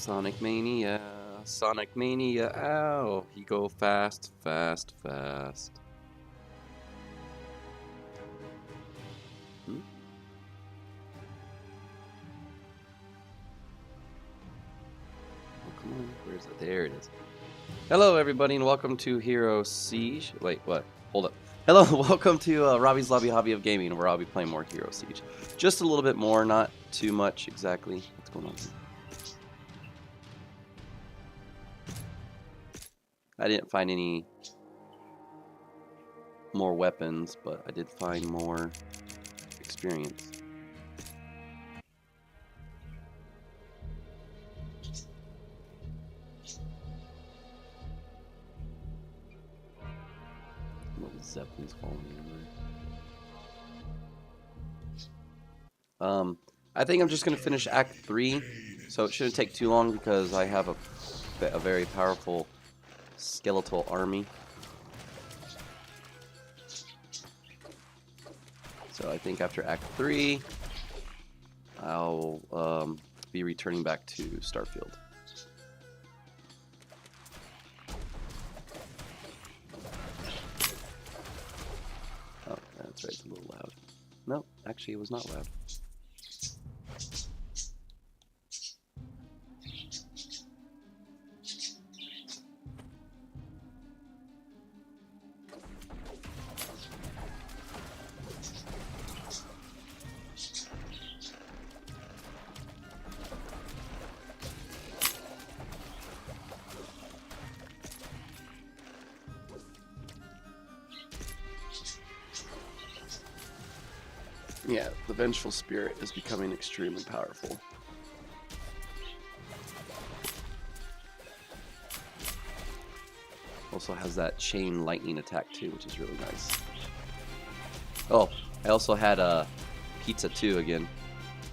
Sonic Mania, Sonic Mania, ow! He go fast, fast, fast. Hmm? Oh, come on, where is it? There it is. Hello, everybody, and welcome to Hero Siege. Wait, what? Hold up. Hello, welcome to Robbie's Lobby Hobby of Gaming, where I'll be playing more Hero Siege. Just a little bit more, not too much exactly. What's going on here? I didn't find any more weapons, but I did find more experience. Little Zeppelin's falling over. I think I'm just gonna finish Act 3, so it shouldn't take too long because I have a very powerful skeletal army. So I think after Act 3, I'll be returning back to Starfield. Oh, that's right, it's a little loud. No, actually it was not loud. Yeah, the Vengeful Spirit is becoming extremely powerful. Also has that chain lightning attack too, which is really nice. Oh, I also had pizza too again.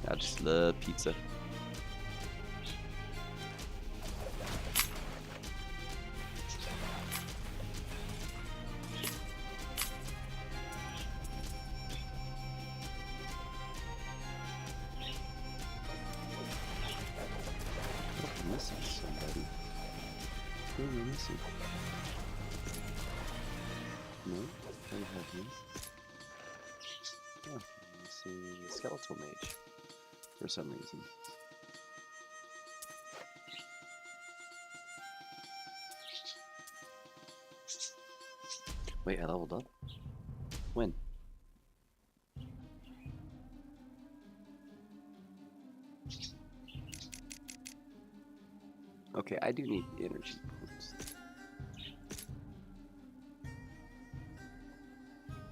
I just love pizza. I'm missing somebody. Who am I missing? No, I don't have him. Oh, I'm missing the Skeletal Mage for some reason. Wait, I leveled up? When? Okay, I do need energy points.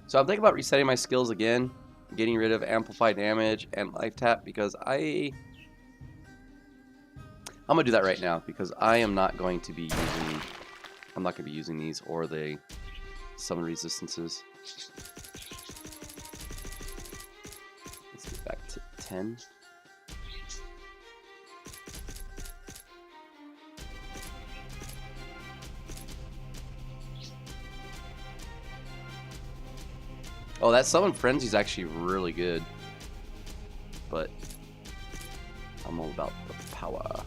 So I'm thinking about resetting my skills again, getting rid of Amplify Damage and Life Tap because I'm gonna do that right now because I am not going to be using these or the summon resistances. Let's get back to 10. Oh, that Summon Frenzy is actually really good. But I'm all about the power.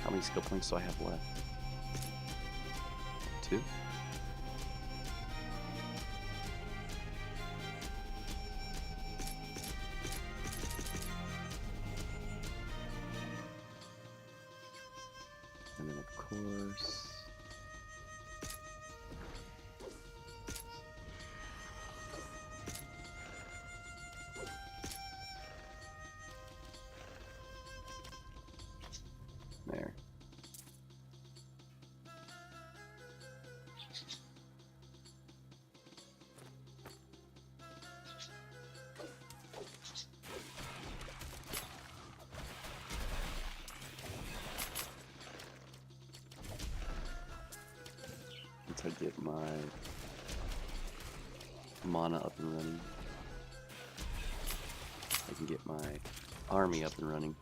How many skill points do I have left? 2? And then of course... there. Once I get my mana up and running, I can get my army up and running.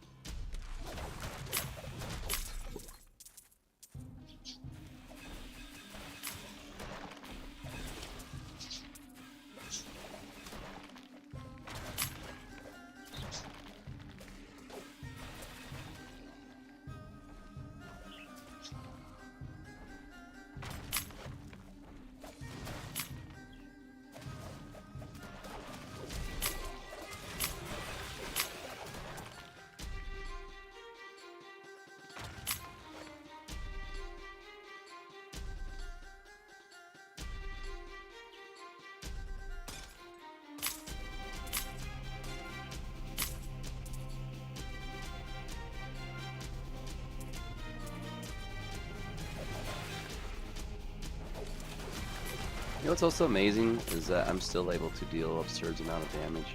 You know what's also amazing is that I'm still able to deal absurd amount of damage,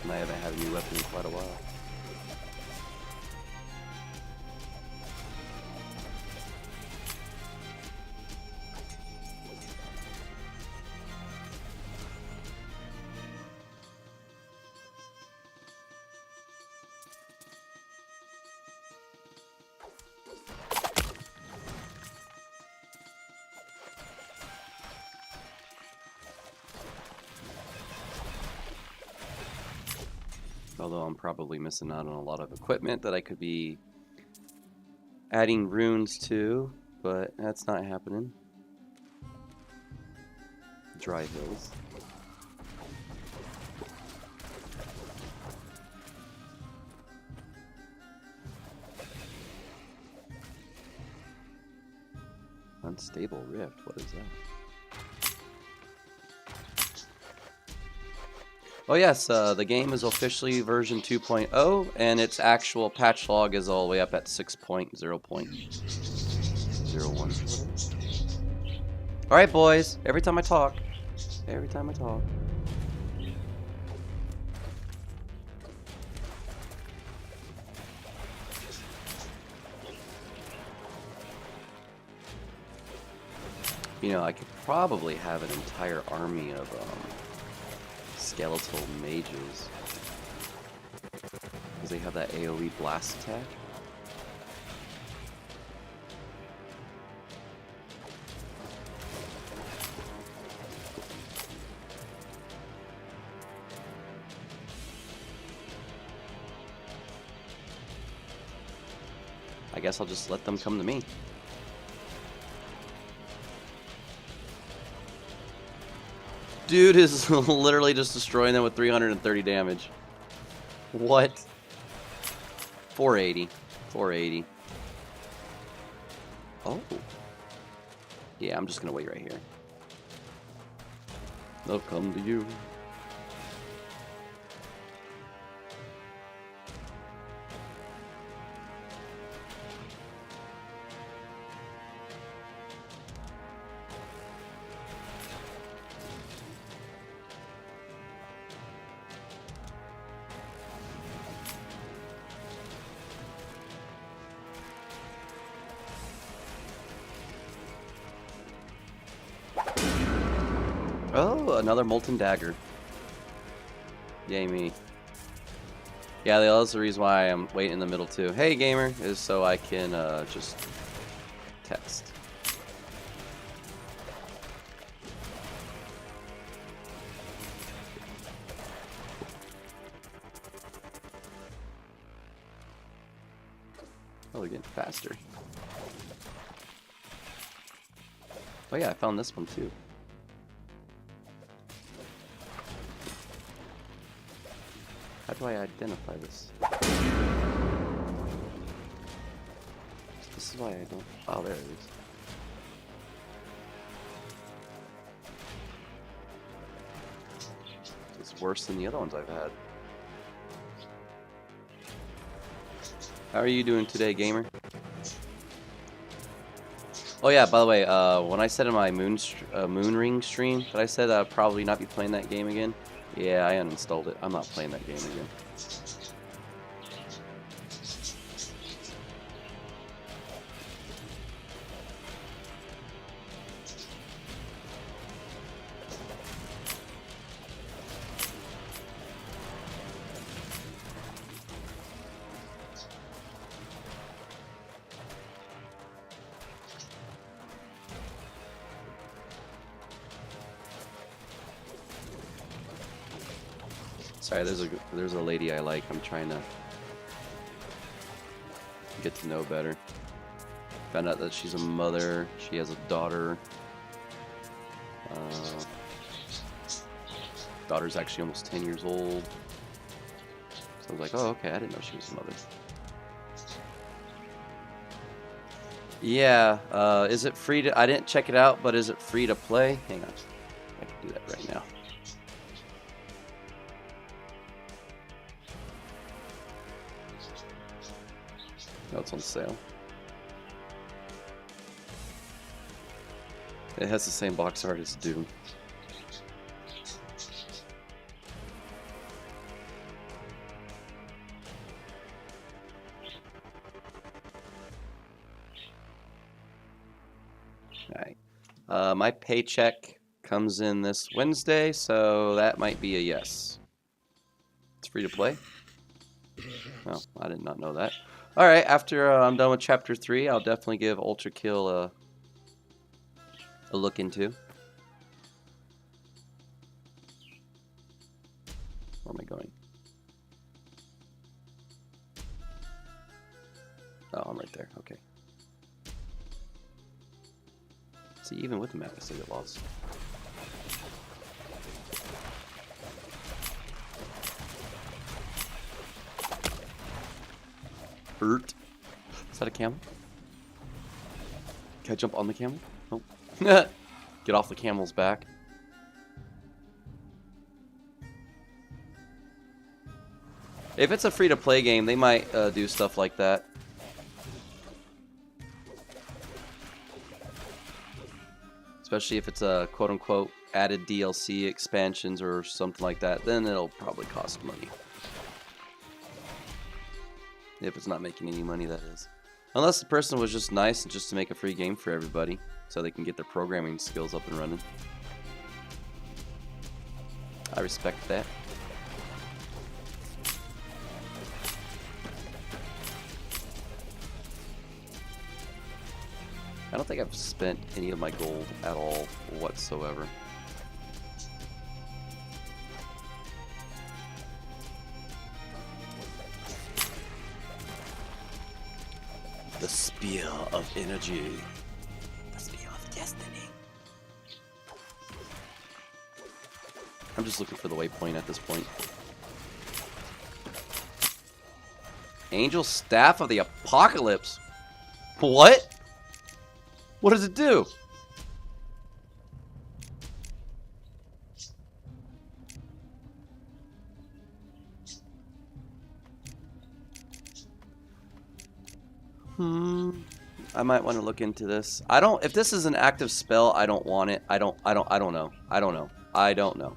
and I haven't had a new weapon in quite a while. Although I'm probably missing out on a lot of equipment that I could be adding runes to, but that's not happening. Dry hills. Unstable rift, what is that? Oh yes, the game is officially version 2.0, and its actual patch log is all the way up at 6.0.01. Alright boys, every time I talk. You know, I could probably have an entire army of skeletal mages, because they have that AoE blast attack. I guess I'll just let them come to me. Dude is literally just destroying them with 330 damage. What? 480. 480. Oh. Yeah, I'm just gonna wait right here. They'll come to you. Oh, another Molten Dagger. Yay me. Yeah, that's the reason why I'm waiting in the middle too. Hey gamer, is so I can just text. Oh, we're getting faster. Oh yeah, I found this one too. How do I identify this? This is why I don't... Oh, there it is. It's worse than the other ones I've had. How are you doing today, gamer? Oh yeah, by the way, when I said in my Moon Ring stream that I said I'd probably not be playing that game again, yeah, I uninstalled it. I'm not playing that game again. Sorry, there's a lady I like. I'm trying to get to know better. Found out that she's a mother. She has a daughter. Daughter's actually almost 10 years old. So I was like, oh, okay, I didn't know she was a mother. Yeah, is it free to... I didn't check it out, but is it free to play? Hang on. I can do that right now. No, it's on sale. It has the same box art as Doom. My paycheck comes in this Wednesday, so that might be a yes. It's free to play? Oh, I did not know that. Alright, after I'm done with Chapter 3, I'll definitely give Ultra Kill a look into. Where am I going? Oh, I'm right there. Okay. See, even with the map, I still get lost. Is that a camel? Can I jump on the camel? Nope. Get off the camel's back. If it's a free-to-play game, they might do stuff like that. Especially if it's a quote-unquote added DLC expansions or something like that, then it'll probably cost money. If it's not making any money, that is. Unless the person was just nice and just to make a free game for everybody so they can get their programming skills up and running. I respect that. I don't think I've spent any of my gold at all whatsoever. The Spear of Energy. The Spear of Destiny. I'm just looking for the waypoint at this point. Angel Staff of the Apocalypse. What? What does it do? I might want to look into this. I don't. If this is an active spell, I don't want it. I don't know. I don't know. I don't know.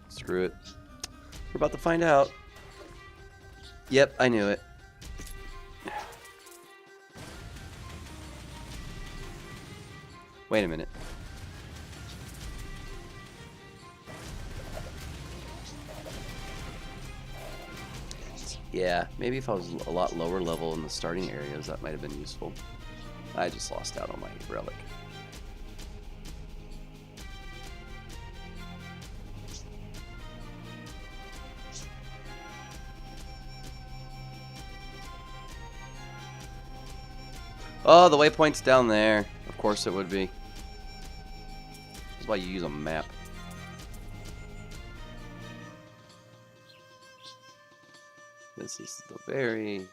Screw it. We're about to find out. Yep, I knew it. Wait a minute. Yeah, maybe if I was a lot lower level in the starting areas, that might have been useful. I just lost out on my relic. Oh, the waypoint's down there. Of course it would be. That's why you use a map. This is the very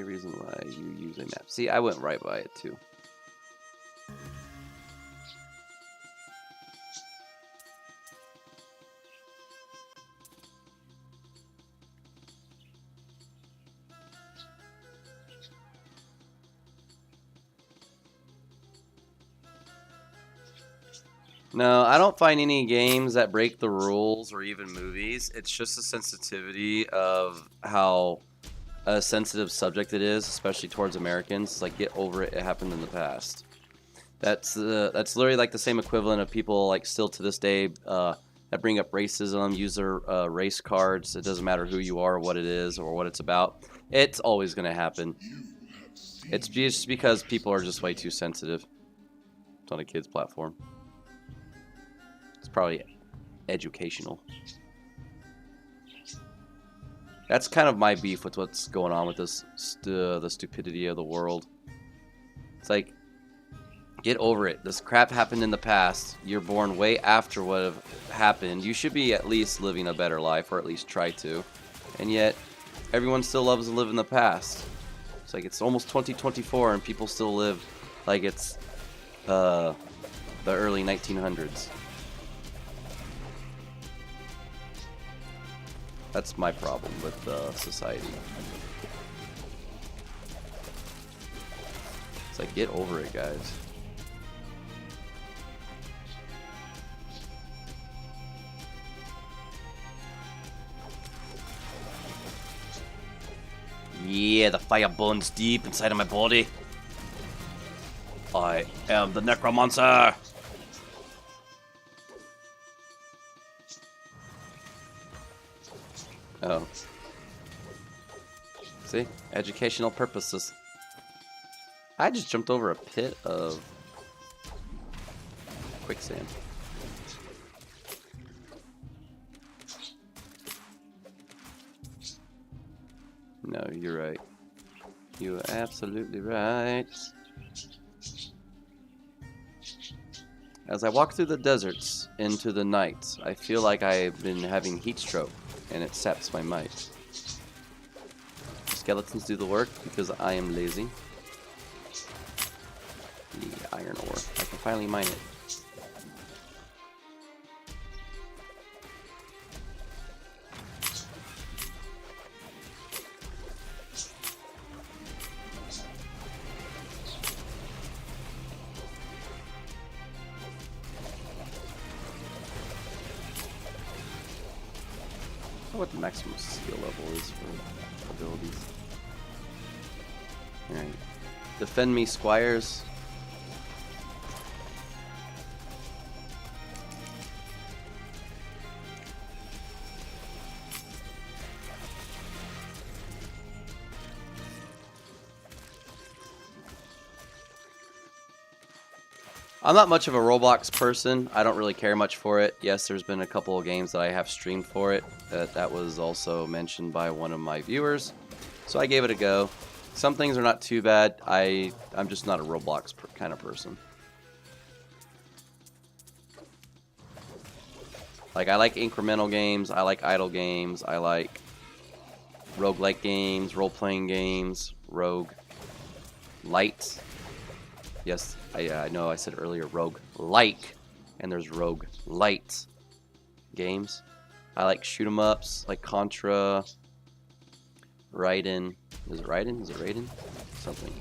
reason why you use a map. See, I went right by it too. No, I don't find any games that break the rules or even movies. It's just the sensitivity of how a sensitive subject it is, especially towards Americans. Like, get over it. It happened in the past. That's literally like the same equivalent of people like still to this day that bring up racism, use their race cards. It doesn't matter who you are, what it is, or what it's about. It's always going to happen. It's just because people are just way too sensitive. It's on a kid's platform. It's probably educational. That's kind of my beef with what's going on with this, the stupidity of the world. It's like, get over it. This crap happened in the past. You're born way after what have happened. You should be at least living a better life, or at least try to. And yet, everyone still loves to live in the past. It's like it's almost 2024 and people still live like it's the early 1900s. That's my problem with society. It's like, get over it, guys. yeah, the fire burns deep inside of my body. I am the necromancer. Oh. See? Educational purposes. I just jumped over a pit of quicksand. No, you're right. You are absolutely right. As I walk through the deserts into the night, I feel like I've been having heat stroke, and it saps my might. Skeletons do the work because I am lazy. The iron ore. I can finally mine it. I wonder what the maximum skill level is for abilities. Alright. Defend me, squires. I'm not much of a Roblox person. I don't really care much for it. Yes, there's been a couple of games that I have streamed for it. That was also mentioned by one of my viewers. So I gave it a go. Some things are not too bad. I'm just not a Roblox kind of person. Like, I like incremental games. I like idle games. I like roguelike games, role-playing games, rogue light. Yes, I know I said earlier rogue-like, and there's rogue-light games. I like shoot-em-ups, like Contra, Raiden. Is it Raiden? Is it Raiden? Something.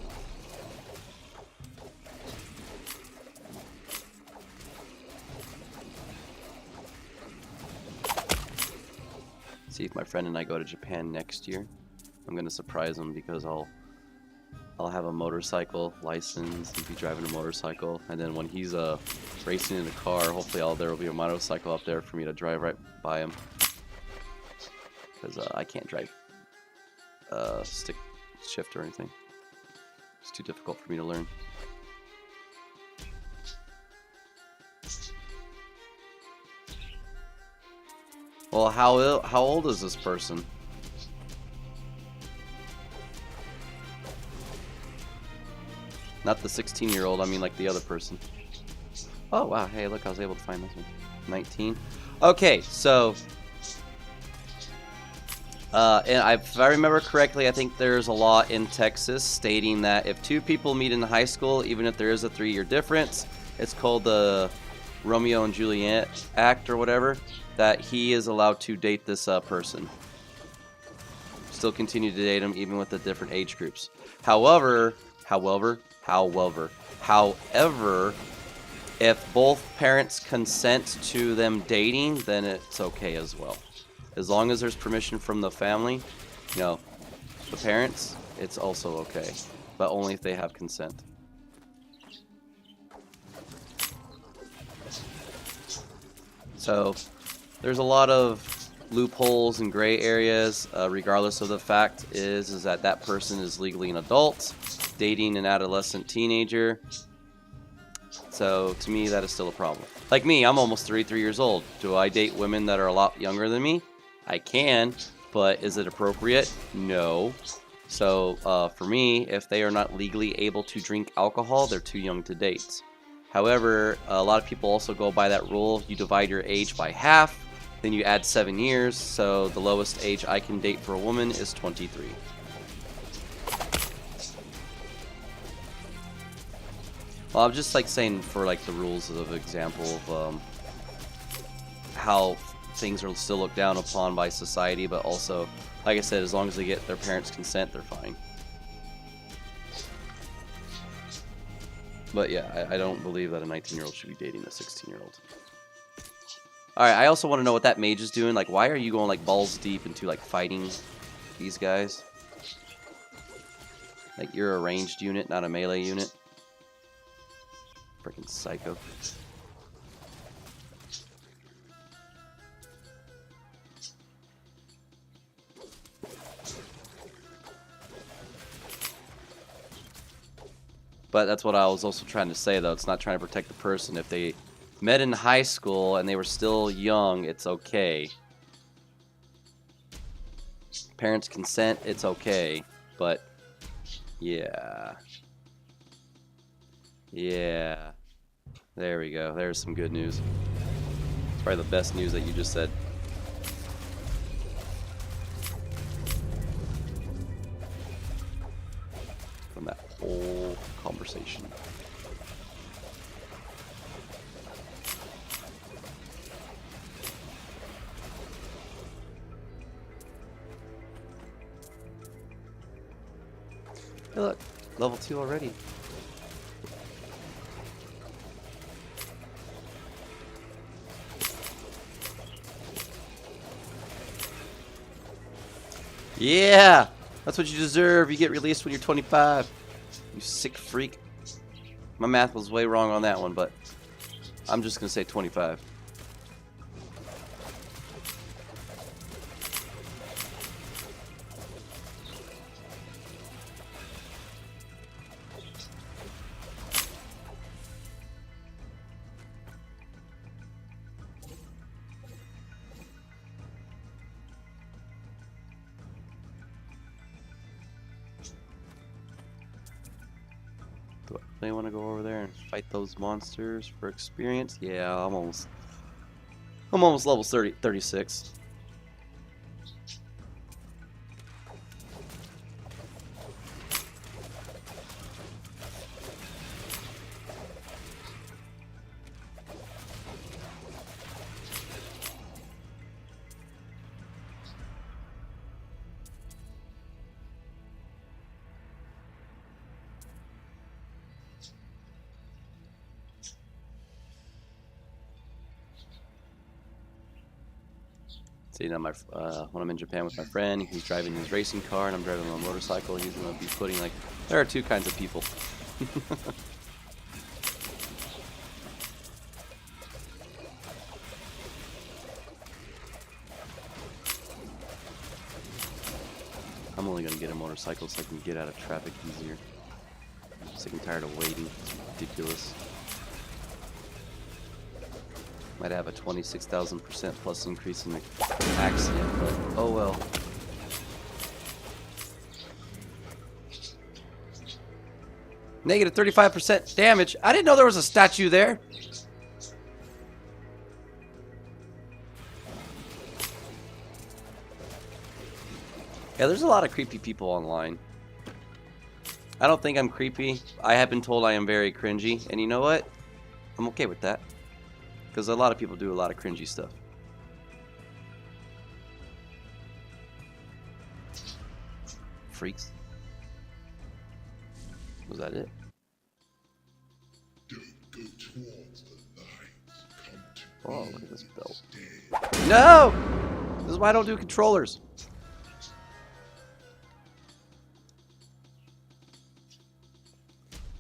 See if my friend and I go to Japan next year. I'm gonna surprise him because I'll have a motorcycle license and be driving a motorcycle, and then when he's racing in a car, hopefully there will be a motorcycle up there for me to drive right by him, because I can't drive stick shift or anything. It's too difficult for me to learn. Well, how old is this person? Not the 16-year-old, I mean like the other person. Oh, wow. Hey, look, I was able to find this one. 19. Okay, so... and if I remember correctly, I think there's a law in Texas stating that if two people meet in high school, even if there is a 3-year difference, it's called the Romeo and Juliet Act or whatever, that he is allowed to date this person. Still continue to date him even with the different age groups. However, if both parents consent to them dating, then it's okay as well. As long as there's permission from the family, the parents, it's also okay. But only if they have consent. So, there's a lot of loopholes and gray areas, regardless of the fact is that person is legally an adult, dating an adolescent teenager. So to me, that is still a problem. Like me, I'm almost 33 years old. Do I date women that are a lot younger than me? I can, but is it appropriate? No. So for me, if they are not legally able to drink alcohol, they're too young to date. However, a lot of people also go by that rule. You divide your age by half, then you add 7 years. So the lowest age I can date for a woman is 23. Well, I'm just like saying for like the rules of example of how things are still looked down upon by society, but also, like I said, as long as they get their parents' consent, they're fine. But yeah, I don't believe that a 19-year-old should be dating a 16-year-old. Alright, I also want to know what that mage is doing. Like, why are you going like balls deep into like fighting these guys? Like you're a ranged unit, not a melee unit. Freaking psycho. But that's what I was also trying to say, though. It's not trying to protect the person. If they met in high school and they were still young, it's okay. Parents consent, it's okay. But, yeah. Yeah. There we go. There's some good news. It's probably the best news that you just said. From that whole conversation. Hey look, level 2 already. Yeah! That's what you deserve. You get released when you're 25. You sick freak. My math was way wrong on that one, but I'm just gonna say 25. Do I really want to go over there and fight those monsters for experience? Yeah, I'm almost level 36. See, now when I'm in Japan with my friend, he's driving his racing car and I'm driving my motorcycle, he's going to be putting, like, there are two kinds of people. I'm only going to get a motorcycle so I can get out of traffic easier. I'm sick and tired of waiting. It's ridiculous. Might have a 26,000% plus increase in the accident, but oh well. Negative 35% damage. I didn't know there was a statue there. Yeah, there's a lot of creepy people online. I don't think I'm creepy. I have been told I am very cringy, and you know what? I'm okay with that. Because a lot of people do a lot of cringy stuff. Freaks. Was that it? Don't go towards the light. Come to Oh, look at this belt. No! This is why I don't do controllers.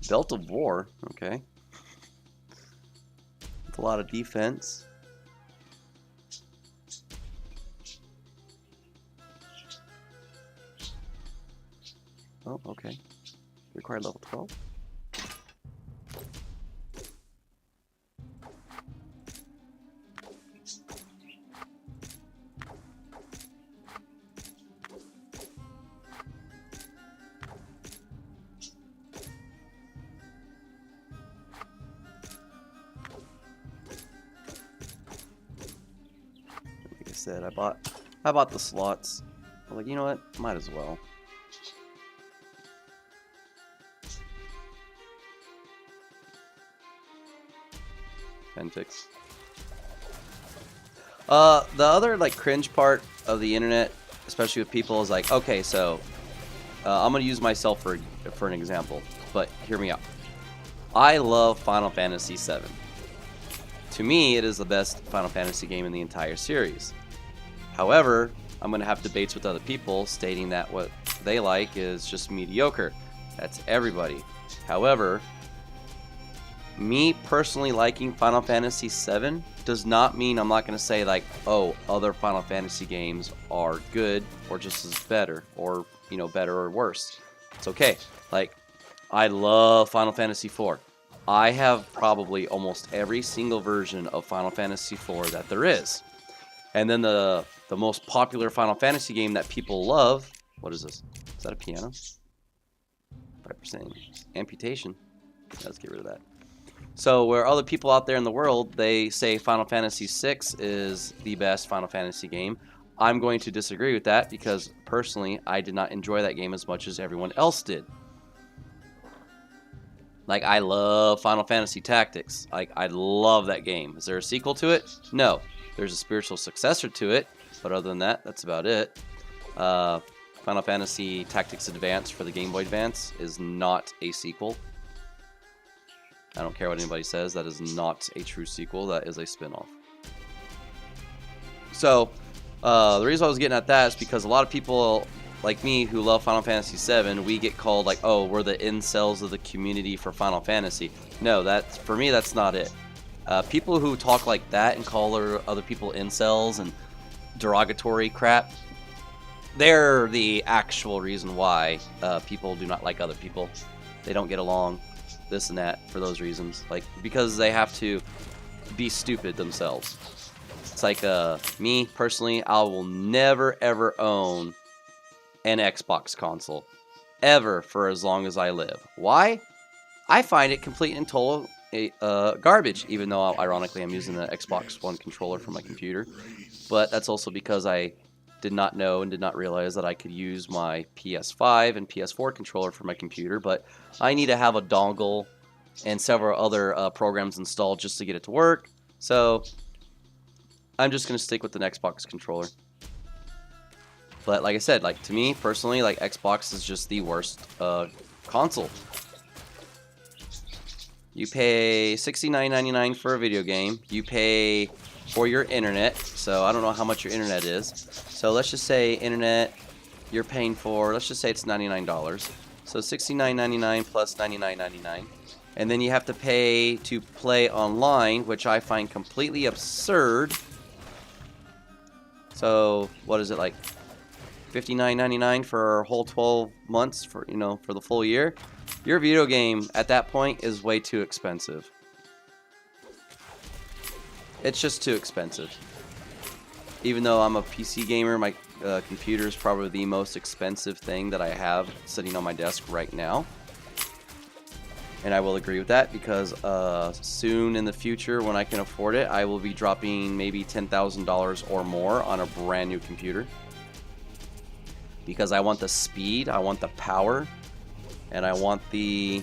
Belt of War. Okay. That's a lot of defense. Oh, okay. Required level 12. Like I said, I bought the slots. I'm like, you know what? Might as well. Fix. The other like cringe part of the internet, especially with people, is like, okay, so I'm gonna use myself for an example, but hear me out. I love Final Fantasy VII. To me, it is the best Final Fantasy game in the entire series. However, I'm gonna have debates with other people stating that what they like is just mediocre. That's everybody. However, me personally liking Final Fantasy VII does not mean I'm not going to say like, oh, other Final Fantasy games are good or just as better or, you know, better or worse. It's okay. Like, I love Final Fantasy IV. I have probably almost every single version of Final Fantasy IV that there is. And then the most popular Final Fantasy game that people love, what is this? Is that a piano? 5% amputation. Let's get rid of that. So where other people out there in the world, they say Final Fantasy VI is the best Final Fantasy game, I'm going to disagree with that because personally, I did not enjoy that game as much as everyone else did. Like, I love Final Fantasy Tactics. Like, I love that game. Is there a sequel to it? No. There's a spiritual successor to it, but other than that, that's about it. Final Fantasy Tactics Advance for the Game Boy Advance is not a sequel. I don't care what anybody says. That is not a true sequel. That is a spin-off. So, the reason I was getting at that is because a lot of people like me who love Final Fantasy VII, we get called like, oh, we're the incels of the community for Final Fantasy. No, that's, for me, that's not it. People who talk like that and call other people incels and derogatory crap, they're the actual reason why people do not like other people. They don't get along. This and that for those reasons, like because they have to be stupid themselves. It's like me personally, I will never ever own an Xbox console ever for as long as I live. Why? I find it complete and total garbage, even though ironically I'm using the Xbox One controller for my computer, but that's also because I did not know and did not realize that I could use my PS5 and PS4 controller for my computer, but I need to have a dongle and several other programs installed just to get it to work, so I'm just going to stick with an Xbox controller. But like I said, like to me personally, like Xbox is just the worst console. You pay $69.99 for a video game, you pay for your internet, so I don't know how much your internet is. So let's just say internet you're paying for, let's just say it's $99. So $69.99 plus $99.99. And then you have to pay to play online, which I find completely absurd. So what is it, like $59.99 for a whole 12 months for, you know, for the full year? Your video game at that point is way too expensive. It's just too expensive. Even though I'm a PC gamer, my computer is probably the most expensive thing that I have sitting on my desk right now. And I will agree with that because soon in the future, when I can afford it, I will be dropping maybe $10,000 or more on a brand new computer. Because I want the speed, I want the power, and I want the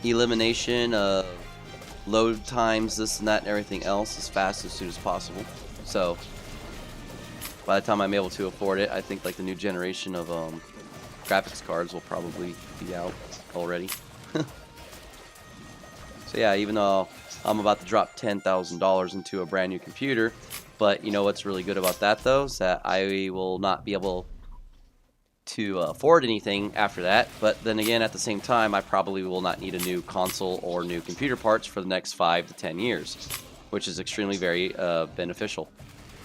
elimination of load times, this and that, and everything else as fast as soon as possible. So by the time I'm able to afford it, I think like the new generation of graphics cards will probably be out already. So yeah, even though I'm about to drop $10,000 into a brand new computer, but you know what's really good about that though is that I will not be able to afford anything after that. But then again, at the same time, I probably will not need a new console or new computer parts for the next 5 to 10 years, which is extremely very beneficial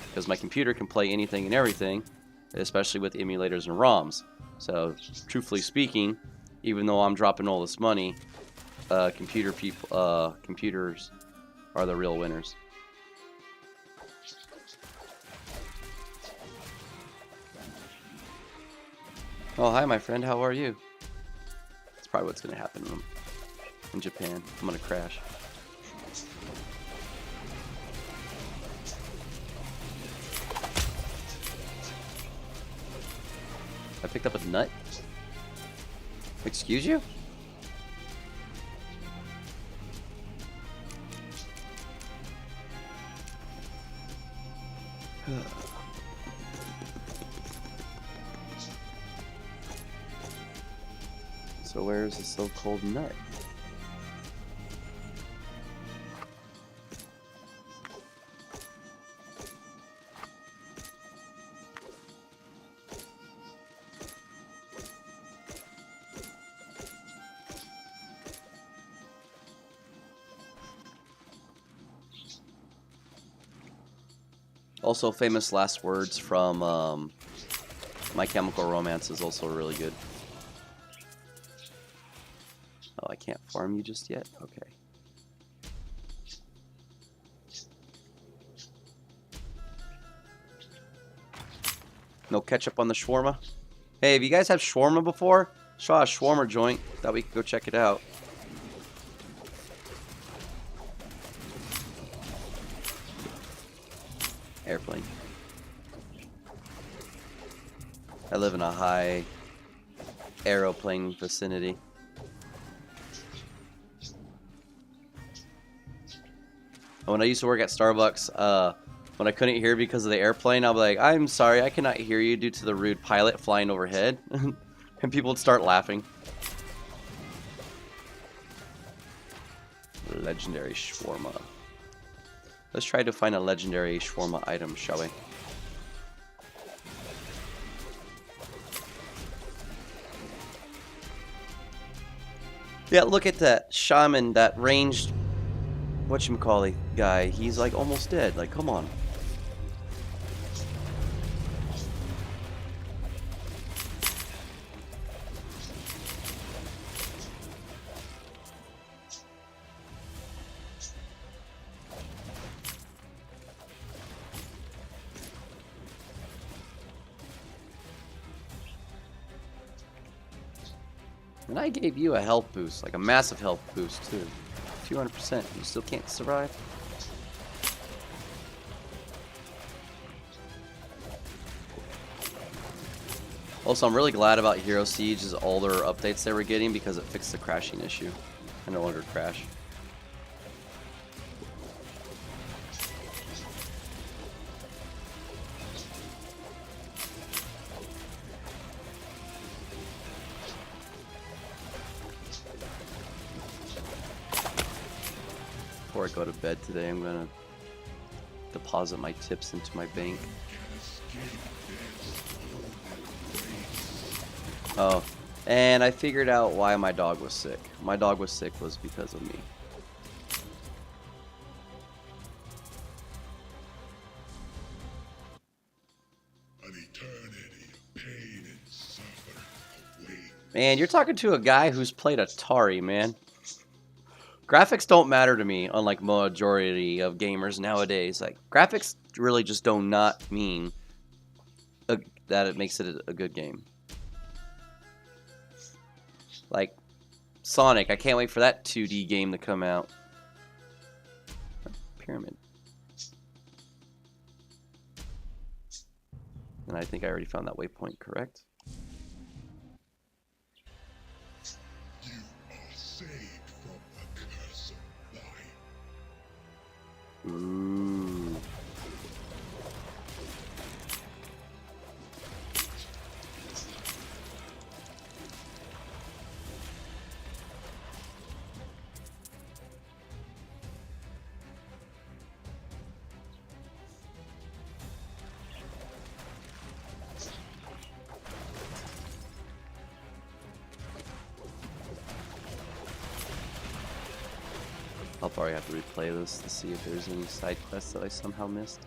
because my computer can play anything and everything, especially with emulators and ROMs. So truthfully speaking, even though I'm dropping all this money, computers are the real winners. Oh, hi, my friend. How are you? That's probably what's going to happen in Japan. I'm going to crash. I picked up a nut? Excuse you? So where's the so-called nut? Also, famous last words from My Chemical Romance is also really good. Oh, I can't farm you just yet? Okay. No ketchup on the shawarma? Hey, have you guys had shawarma before? Saw a shawarma joint. Thought we could go check it out. Airplane. I live in a high aeroplane vicinity. When I used to work at Starbucks, when I couldn't hear because of the airplane, I'd be like, I'm sorry, I cannot hear you due to the rude pilot flying overhead. And people would start laughing. Legendary shawarma. Let's try to find a legendary shawarma item, shall we? Yeah, look at that shaman, that ranged whatchamacallit guy. He's like almost dead. Like, come on. And I gave you a health boost, like a massive health boost too. 200%. You still can't survive? Also, I'm really glad about Hero Siege is all their updates they were getting because it fixed the crashing issue. I no longer crash. Before I go to bed today, I'm gonna deposit my tips into my bank. Oh, and I figured out why my dog was sick. My dog was sick was because of me. An eternity of pain and suffering away. Man, you're talking to a guy who's played Atari, man. Graphics don't matter to me, unlike majority of gamers nowadays. Like, graphics really just do not mean that it makes it a good game. Like, Sonic, I can't wait for that 2D game to come out. Pyramid. And I think I already found that waypoint, correct? You are saved from the curse of life. Ooh. I'll probably have to replay this to see if there's any side quests that I somehow missed.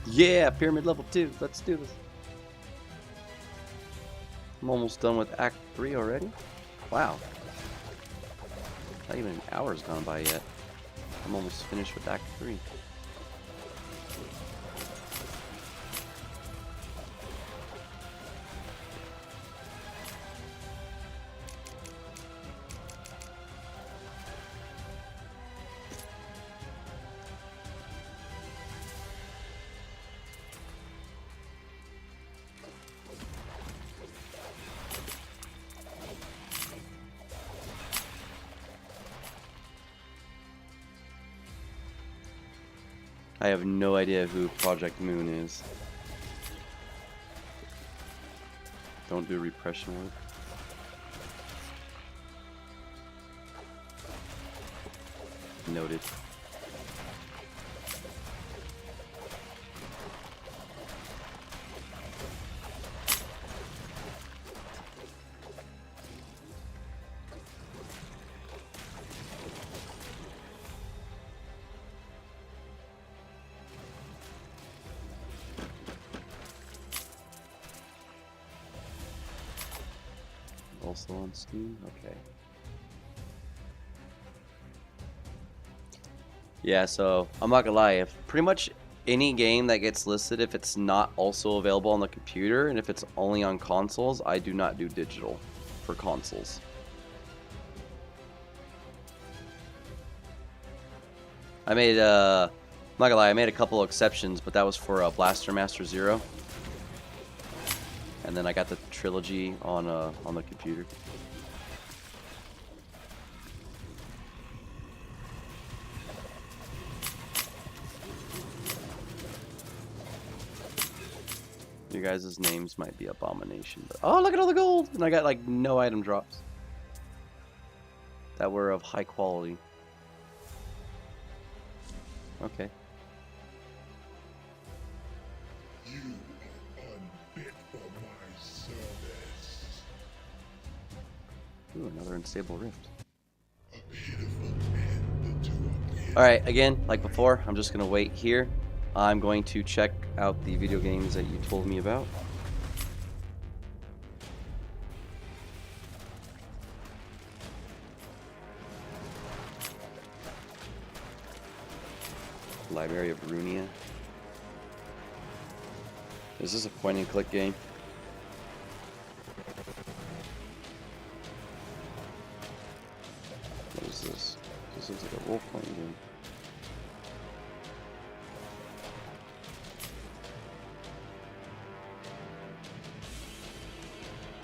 Yeah, pyramid level 2. Let's do this. I'm almost done with Act 3 already. Wow. Not even an hour's gone by yet. I'm almost finished with Act 3. I have no idea who Project Moon is. Don't do repression work. Noted. Also on Steam? Okay. Yeah, so I'm not gonna lie, if pretty much any game that gets listed, if it's not also available on the computer and if it's only on consoles, I do not do digital for consoles. I made I'm not gonna lie, I made a couple of exceptions, but that was for Blaster Master Zero. And then I got the trilogy on the computer. You guys' names might be Abomination, but oh, look at all the gold! And I got like no item drops that were of high quality. Okay. You are unfit for my service. Ooh, another unstable rift. A pitiful end to a pitiful. Alright, again, like before, I'm just gonna wait here. I'm going to check out the video games that you told me about. Library of Runia. Is this a point and click game? What is this? This looks like a role playing game.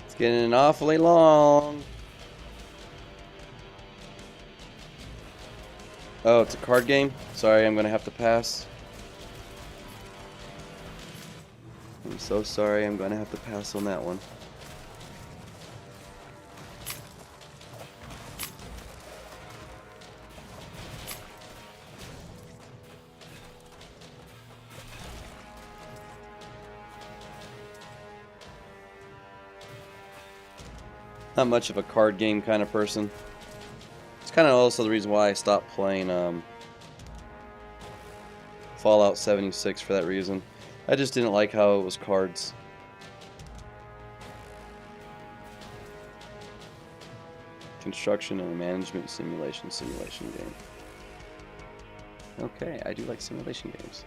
It's getting awfully long. Oh, it's a card game? Sorry, I'm gonna have to pass. I'm so sorry, I'm gonna have to pass on that one. Not much of a card game kind of person. It's kind of also the reason why I stopped playing Fallout 76 for that reason. I just didn't like how it was cards. Construction and management simulation game. Okay, I do like simulation games.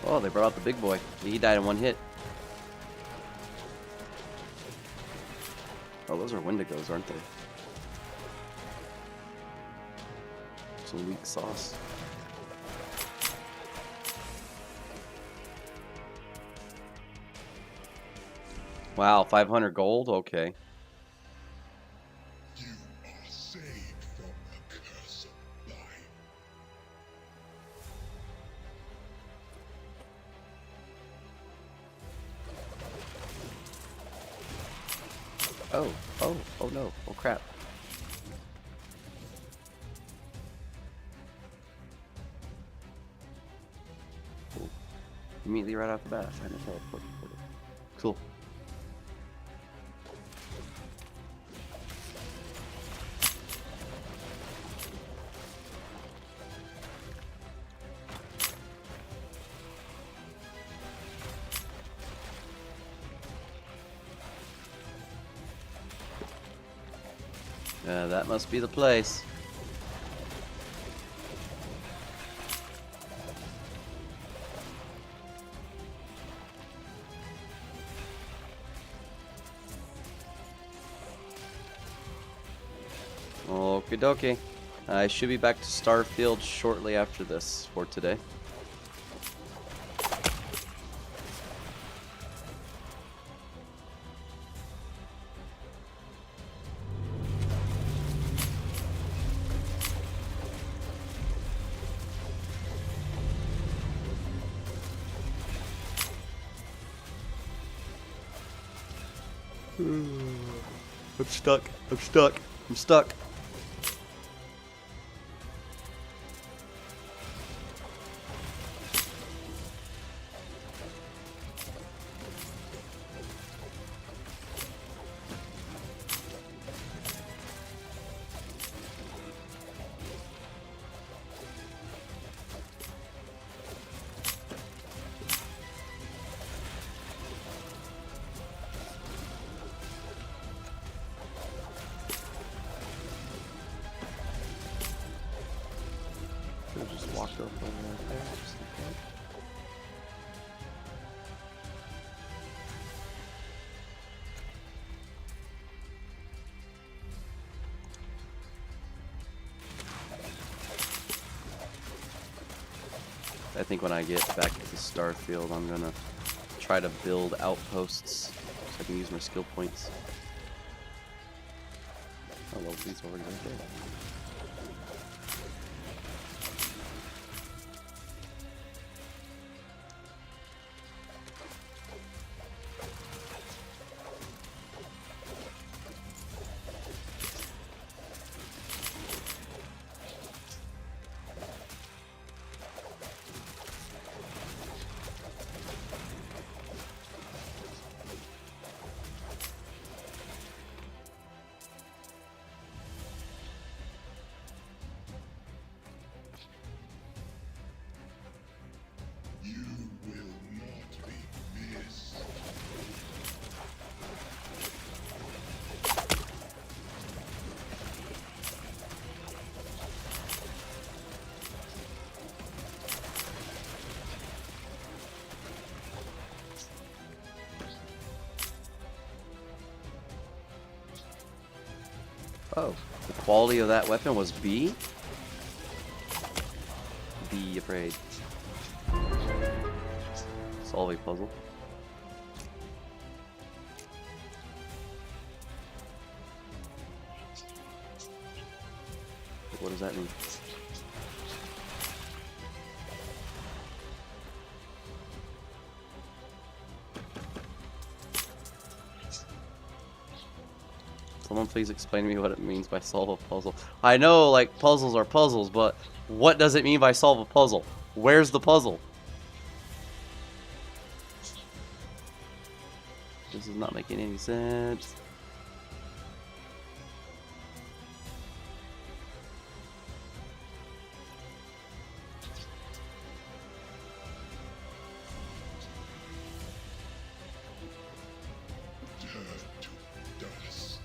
Oh, they brought out the big boy. He died in one hit. Oh, those are Wendigos, aren't they? Some weak sauce. Wow, 500 gold? Okay. You are saved from the curse of life. Oh no. Oh crap. Cool. Immediately right off the bat, I just teleport. Cool. That must be the place. Okie dokie. I should be back to Starfield shortly after this for today. I'm stuck. I'm stuck. I'm stuck. Should've just walked up over there, just like that. I think when I get back to Starfield, I'm gonna try to build outposts so I can use my skill points. Oh, well, he's already right there. You will not be missed. Oh, the quality of that weapon was B? Be afraid. Solve a puzzle. What does that mean? Someone please explain to me what it means by solve a puzzle. I know, like, puzzles are puzzles, but what does it mean by solve a puzzle? Where's the puzzle? This is not making any sense. Turn to dust.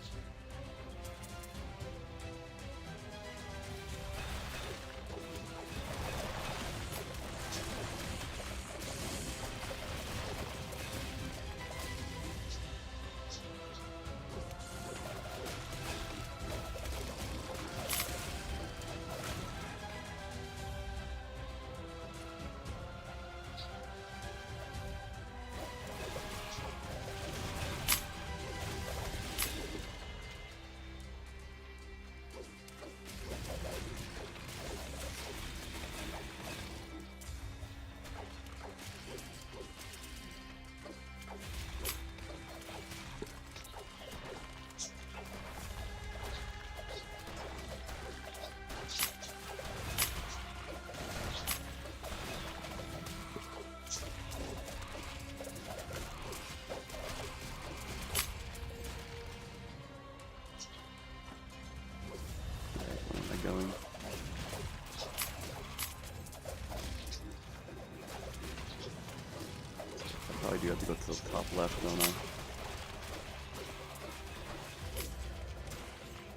I do have to go to the top left, don't I?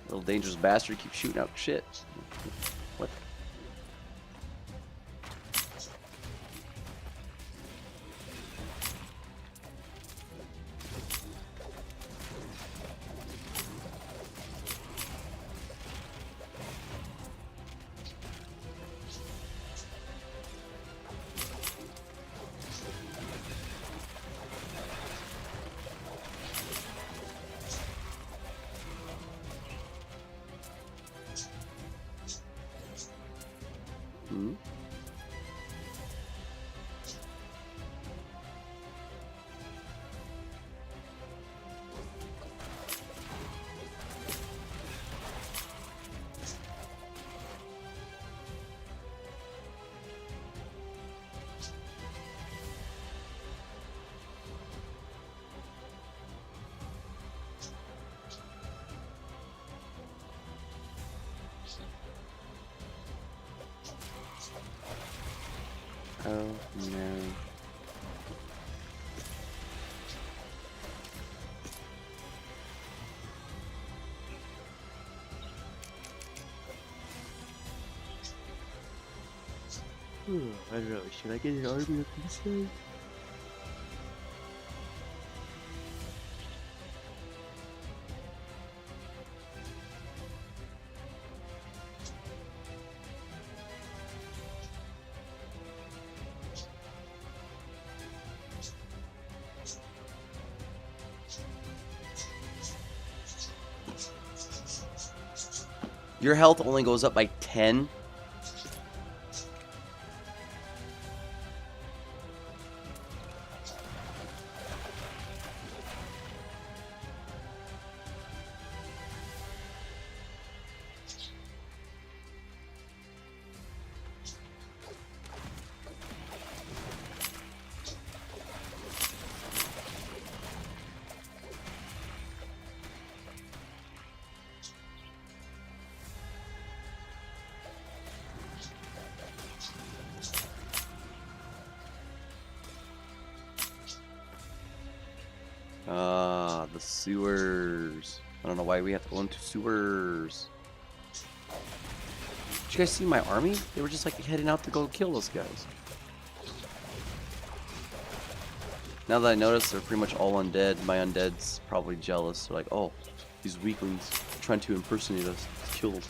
Little dangerous bastard keeps shooting out shit. What? Hmm? Oh no. I don't know. Should I get an army of these guys? Your health only goes up by 10? Ah, the sewers. I don't know why we have to go into sewers. Did you guys see my army? They were just like heading out to go kill those guys. Now that I notice they're pretty much all undead, my undead's probably jealous. They're like, oh, these weaklings trying to impersonate us. Killed.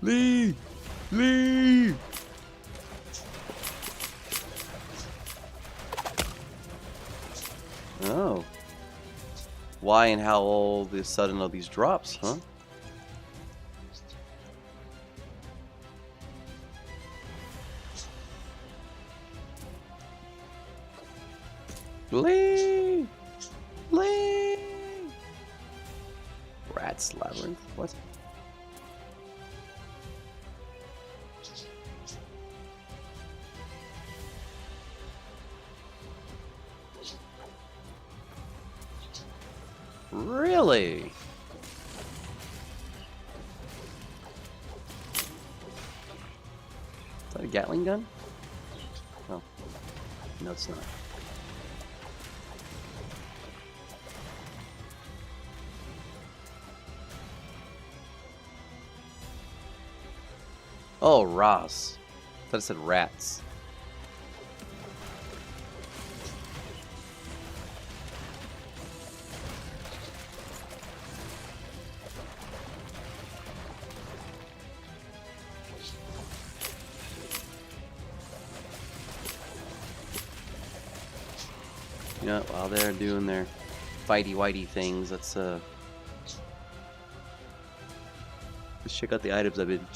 Leave! Leave! Oh. Why and how all of a sudden are these drops, huh? Leave! Leave! Rat's Labyrinth? What? Really? Is that a Gatling gun? Oh. No, it's not. Oh, Ross. I thought it said rats. Yeah, while they're doing their fighty-whitey things, let's check out the items I've been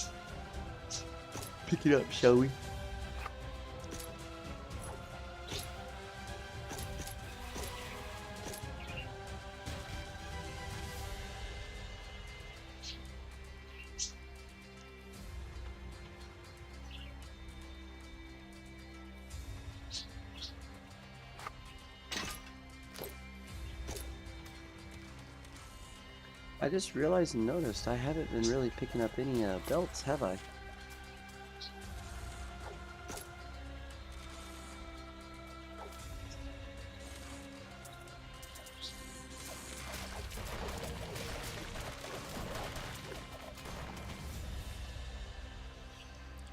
picking up, shall we? I just realized and noticed I haven't been really picking up any belts, have I?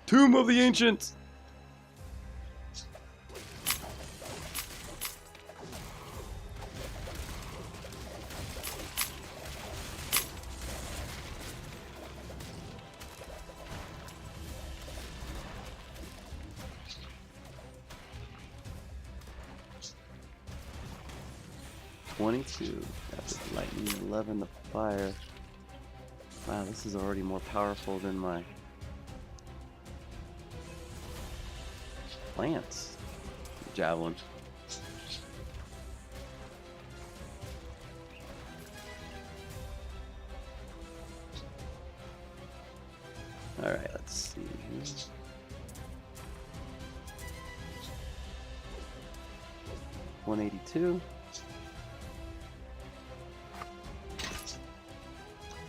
Tomb of the Ancients! That's lightning, 11 the fire. Wow, this is already more powerful than my lance. Javelin. Alright, let's see here. $182.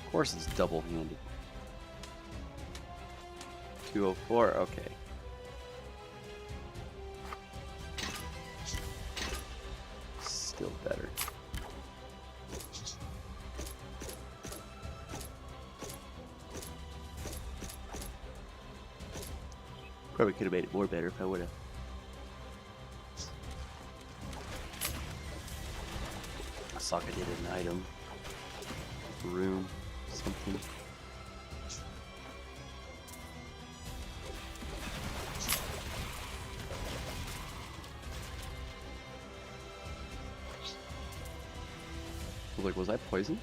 Of course it's double-handed. 204, okay. Still better. Probably could have made it more better if I would have. Socketed an item. Room. Something. Like, was I poisoned?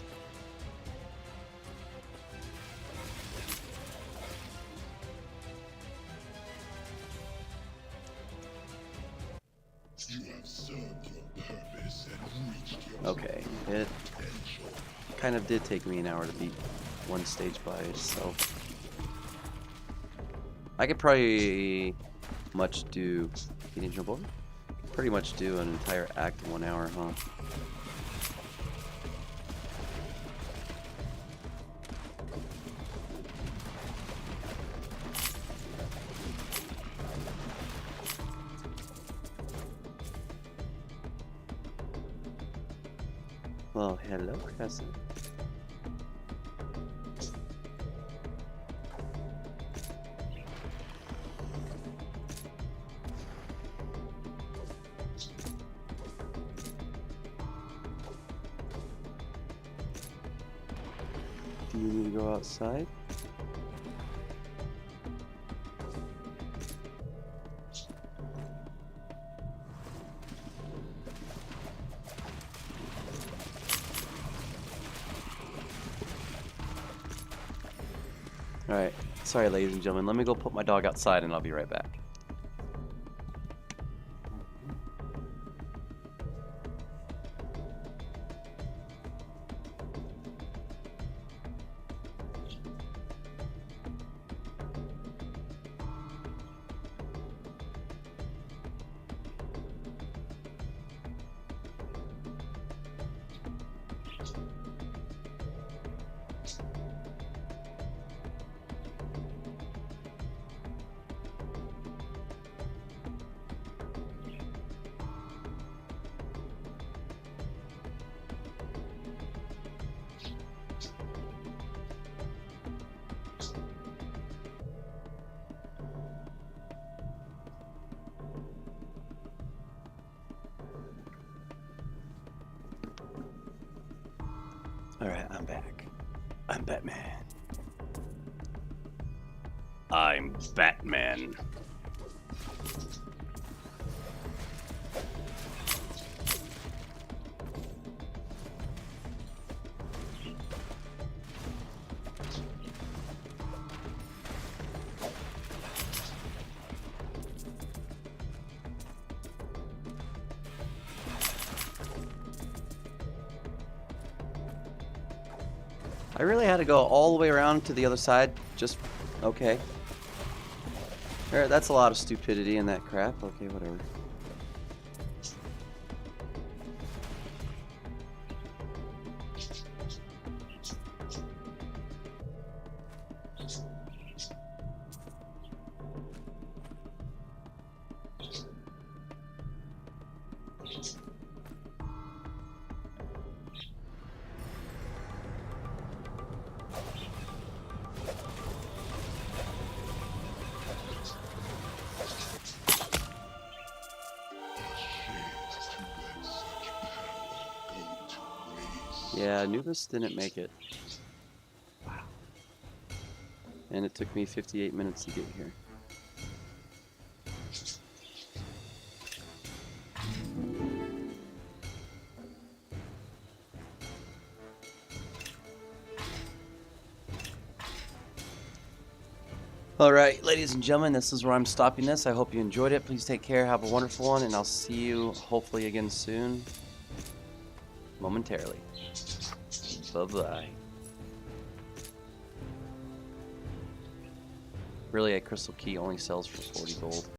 You have served your purpose and reached your Okay, it kind of did take me an hour to beat one stage by itself. I could pretty much do... Can you jump over? Pretty much do an entire act in 1 hour, huh? Well, hello, Crescent. Do you need to go outside? Alright, sorry ladies and gentlemen, let me go put my dog outside and I'll be right back. Alright, I'm back. I'm Batman. I'm Batman. I really had to go all the way around to the other side, just... okay. Alright, that's a lot of stupidity in that crap. Okay, whatever. Yeah, Anubis didn't make it. Wow. And it took me 58 minutes to get here. Alright, ladies and gentlemen, this is where I'm stopping this. I hope you enjoyed it. Please take care, have a wonderful one, and I'll see you hopefully again soon. Momentarily. Bye-bye. Really, a crystal key only sells for 40 gold.